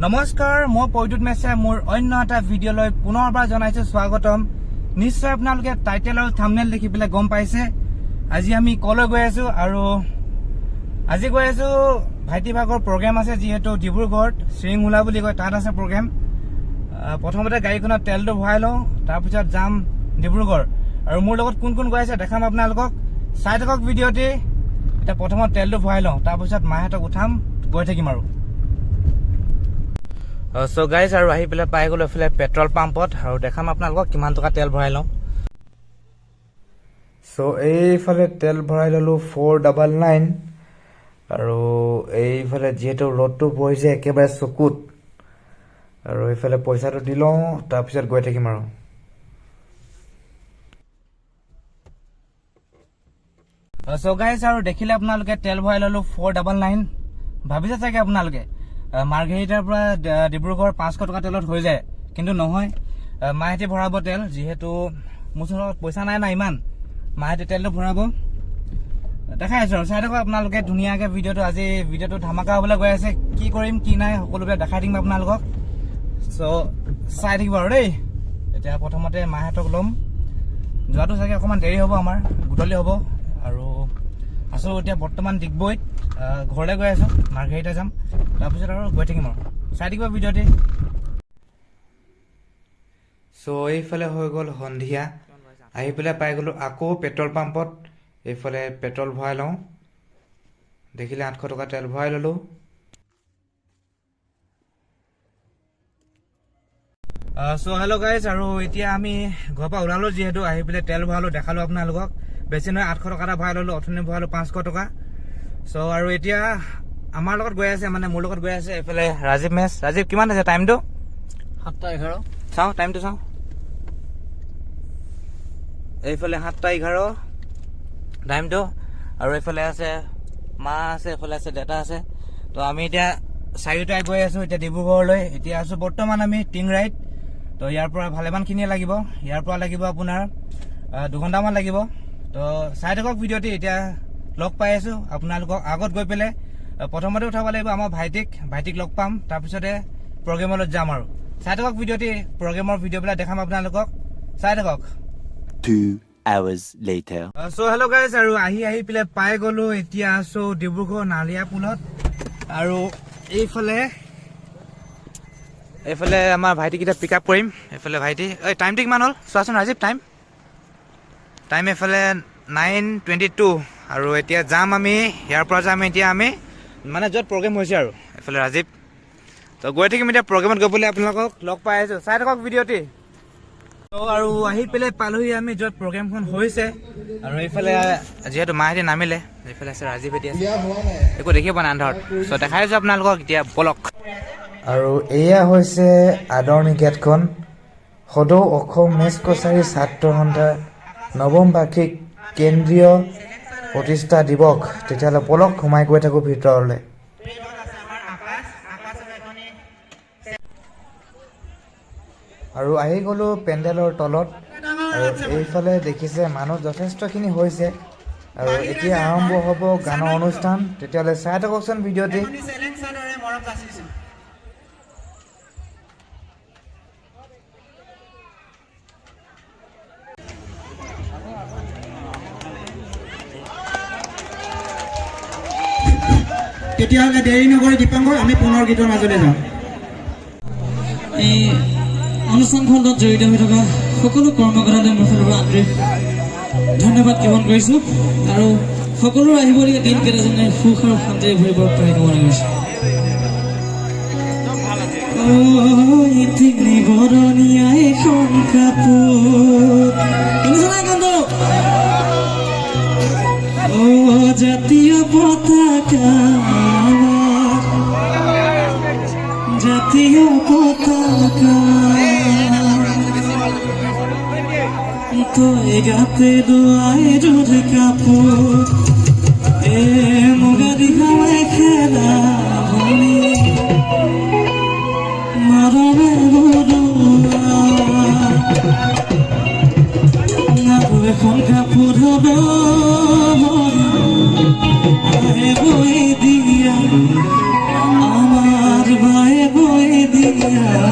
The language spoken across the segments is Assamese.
নমস্কাৰ মই পৈদুত মেছে মোৰ অন্য এটা ভিডিঅ'লৈ পুনৰবাৰ জনাইছো স্বাগতম। নিশ্চয় আপোনালোকে টাইটেল আৰু থাম্বনেল দেখি পেলাই গম পাইছে আজি আমি কলৈ গৈ আছো আৰু আজি গৈ আছো ভাইটি ভাগৰ প্ৰগ্ৰাম আছে যিহেতু ডিব্ৰুগড়ত শ্ৰীমুলা বুলি কয় তাত আছে প্ৰগ্ৰাম। প্ৰথমতে গাড়ীখনত তেলটো ভৰাই লওঁ তাৰপিছত যাম ডিব্ৰুগড় আৰু মোৰ লগত কোন কোন গৈ আছে দেখাম আপোনালোকক চাই থাকক ভিডিঅ'টি। এতিয়া প্ৰথমত তেলটো ভৰাই লওঁ তাৰপিছত মাহঁতক উঠাম গৈ থাকিম আৰু সো গাইজ আৰু আহি পেলাই পাই গ'লো এফালে পেট্ৰল পাম্পত আৰু দেখাম আপোনালোকক কিমান টকা তেল ভৰাই লওঁ। সো এইফালে তেল ভৰাই ললো 499 আৰু এইফালে যিহেতু ৰ'দটো পৰিছে একেবাৰে চকুত আৰু এইফালে পইচাটো দি লওঁ তাৰপিছত গৈ থাকিম আৰু সো গাইজ আৰু দেখিলে আপোনালোকে তেল ভৰাই ললো 499 ভাবিছে চাগে আপোনালোকে মাৰ্ঘেৰিটাৰ পৰা ডিব্ৰুগড় 500 টকা তেলত হৈ যায়, কিন্তু নহয় মাহেঁতি ভৰাব তেল যিহেতু মোৰ ওচৰত পইচা নাই না ইমান। মাহেঁতি তেলটো ভৰাব দেখাই আছো আৰু চাই থাকক আপোনালোকে ধুনীয়াকৈ ভিডিঅ'টো। আজি ভিডিঅ'টো ধামাকা হ'বলৈ গৈ আছে, কি কৰিম কি নাই সকলোকে দেখাই দিম আপোনালোকক। চ' চাই থাকিব আৰু দেই। এতিয়া প্ৰথমতে মাহেঁতক ল'ম, যোৱাটো চাগে অকণমান দেৰি হ'ব, আমাৰ গধূলি হ'ব আৰু আছো এতিয়া বৰ্তমান ডিগবৈত ঘৰলৈ গৈ আছো, মাৰ্ঘেৰিটা যাম তাৰপিছত আৰু গৈ থাকিম আৰু চাই থাকিব ভিডিঅ'টি। চ' এইফালে হৈ গ'ল সন্ধিয়া, আহি পেলাই পাই গ'লো আকৌ পেট্ৰল পাম্পত। এইফালে পেট্ৰল ভৰাই লওঁ, দেখিলে 800 টকা তেল ভৰাই ল'লোঁ। চ' হেল্ল' গাইজ আৰু এতিয়া আমি ঘৰৰ পৰা ওলালোঁ যিহেতু আহি পেলাই তেল ভৰালোঁ দেখালোঁ আপোনালোকক। বেছি নহয় 800 টকা এটা ভৰাই ল'লোঁ, অথনি ভৰালোঁ 500 টকা। চ' আৰু এতিয়া আমাৰ লগত গৈ আছে, মানে মোৰ লগত গৈ আছে এইফালে ৰাজীৱ মেছ। ৰাজীৱ কিমান আছে টাইমটো? 7:11 চাওঁ টাইমটো চাওঁ। এইফালে 7:11 টাইমটো আৰু এইফালে আছে মা আছে, এইফালে আছে দেউতা আছে। তো আমি এতিয়া চাৰিওটাই গৈ আছোঁ এতিয়া ডিব্ৰুগড়লৈ। এতিয়া আছোঁ বৰ্তমান আমি টিংৰাইত। তো ইয়াৰ পৰা ভালেমানখিনিয়ে লাগিব, ইয়াৰ পৰা লাগিব আপোনাৰ 2 ঘণ্টামান লাগিব। তো চাই থাকক ভিডিঅ'টি। এতিয়া লগ পাই আছোঁ আপোনালোকক আগত গৈ পেলাই প্ৰথমতে উঠাব লাগিব আমাৰ ভাইটিক লগ পাম, তাৰপিছতে প্ৰগ্ৰেমলৈ যাম আৰু চাই থাকক ভিডিঅ'টি। প্ৰগ্ৰেমৰ ভিডিঅ'বিলাক দেখাম আপোনালোকক, চাই থাকক। 2 hours later. চ' হেল্ল' গাইজ আৰু আহি পেলাই পাই গ'লো। এতিয়া আছোঁ ডিব্ৰুগড় নালিয়া পুলত আৰু এইফালে আমাৰ ভাইটিকেইটা পিক আপ কৰিম। এইফালে ভাইটি টাইমটো কিমান হ'ল চোৱাচোন ৰাজীৱ। টাইম এইফালে 9:22 আৰু এতিয়া যাম আমি ইয়াৰ পৰা যাম এতিয়া আমি মানে য'ত প্ৰগ্ৰেম হৈছে আৰু এইফালে ৰাজীৱ। তো গৈ থাকিম এতিয়া প্ৰগ্ৰেমত গৈ পেলাই আপোনালোকক লগ পাই আছোঁ, চাই থাকক ভিডিঅ'টি। তো আৰু আহি পেলাই পালোহি আমি য'ত প্ৰগ্ৰেমখন হৈছে আৰু এইফালে যিহেতু মাহেঁতি নামিলে, এইফালে আছে ৰাজীৱ এতিয়া একো দেখিব পোৱা নাই আন্ধাৰত। চ' দেখাই আছোঁ আপোনালোকক এতিয়া বলক। আৰু এয়া হৈছে আদৰণি গেটখন, সদৌ অসম মেচ কছাৰী ছাত্ৰ সন্থাৰ 9ম বাৰ্ষিক কেন্দ্ৰীয় প্ৰতিষ্ঠা দিৱস। তেতিয়াহ'লে বলক সোমাই গৈ থাকোঁ ভিতৰলৈ। আৰু আহি গ'লোঁ পেণ্ডেলৰ তলত আৰু এইফালে দেখিছে মানুহ যথেষ্টখিনি হৈছে আৰু এতিয়া আৰম্ভ হ'ব গানৰ অনুষ্ঠান। তেতিয়াহ'লে চাই থাককচোন ভিডিঅ'টি। তেতিয়াহ'লে দেৰি নকৰি দীপাংকৰ আমি পুনৰ গীতৰ মাজলৈ যাওঁ। এই অনুষ্ঠানখনত জড়িত হৈ থকা সকলো কৰ্মকৰ্তালৈ মোৰ ফালৰ পৰা আন্তৰিক ধন্যবাদ জ্ঞাপন কৰিছোঁ আৰু সকলোৰে আহিবলগীয়া দিনকেইটা যেনে সুখ আৰু শান্তিৰে ভৰি পৰক তাকে কামনা কৰিছোঁ। জাতীয় পতাকা, জাতীয় পতাকা তই গাতে দোৱাই জোৰ কাপোৰ এ মুগা দিখাৱাই খেলা ভনী মৰমে বৰুৱা নাপো এখন কাপোৰ হ'ব বই দিয়া আমাৰ ভাই বই Oh,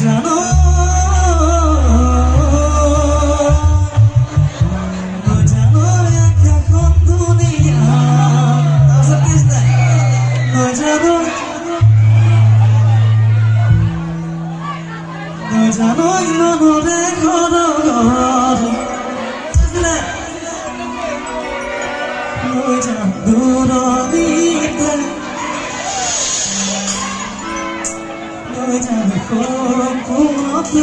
জানো জানো এখন দুনিয়া জানো জানো ইমানৰে ঘৰ দূৰবিতে জানো কোনত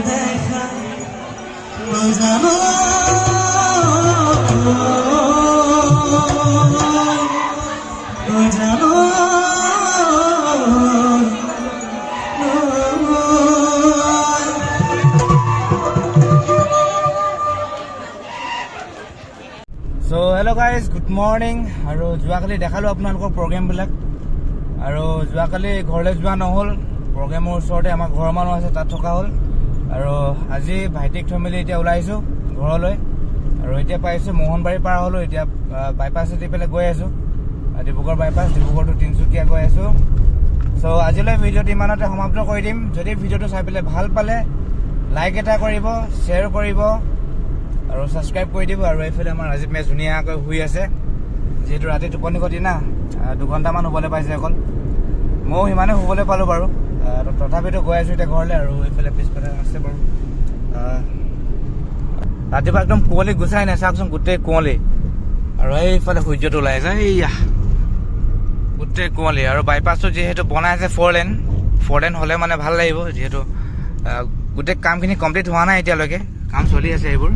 দেখা জানো জানো So hello guys, good morning. আৰু যোৱাকালি দেখালোঁ আপোনালোকৰ প্ৰগ্ৰেমবিলাক আৰু যোৱাকালি ঘৰলৈ যোৱা নহ'ল প্ৰগ্ৰেমৰ ওচৰতে আমাৰ ঘৰৰ মানুহ আছে তাত থকা হ'ল আৰু আজি ভাইটিক থৈ মেলি এতিয়া ওলাইছোঁ ঘৰলৈ আৰু এতিয়া পাইছোঁ মোহনবাৰী পাৰ হ'লোঁ এতিয়া বাইপাছ দি পেলাই গৈ আছোঁ ডিব্ৰুগড় বাইপাছ ডিব্ৰুগড় টু তিনিচুকীয়া গৈ আছোঁ চ' আজিলৈ ভিডিঅ'টো ইমানতে সমাপ্ত কৰি দিম যদি ভিডিঅ'টো চাই পেলাই ভাল পালে লাইক এটা কৰিব শ্বেয়াৰ কৰিব আৰু ছাবস্ক্ৰাইব কৰি দিব আৰু এইফালে আমাৰ ৰাজীৱ মেচ ধুনীয়াকৈ শুই আছে যিহেতু ৰাতি টোপনি ক্ষতি না 2 ঘণ্টামান শুবলৈ পাইছে অকল ময়ো সিমানে শুবলৈ পালোঁ বাৰু তথাপিতো গৈ আছোঁ এতিয়া ঘৰলৈ আৰু এইফালে পিছফালে আছে বাৰু ৰাতিপুৱা একদম কুঁৱলী গুচাই নাই চাওকচোন গোটেই কুঁৱলী আৰু এইফালে সূৰ্যটো ওলাই আছে এইয়া গোটেই কুঁৱলী আৰু বাইপাছটো যিহেতু বনাই আছে 4 লেন হ'লে মানে ভাল লাগিব যিহেতু গোটেই কামখিনি কমপ্লিট হোৱা নাই এতিয়ালৈকে কাম চলি আছে এইবোৰ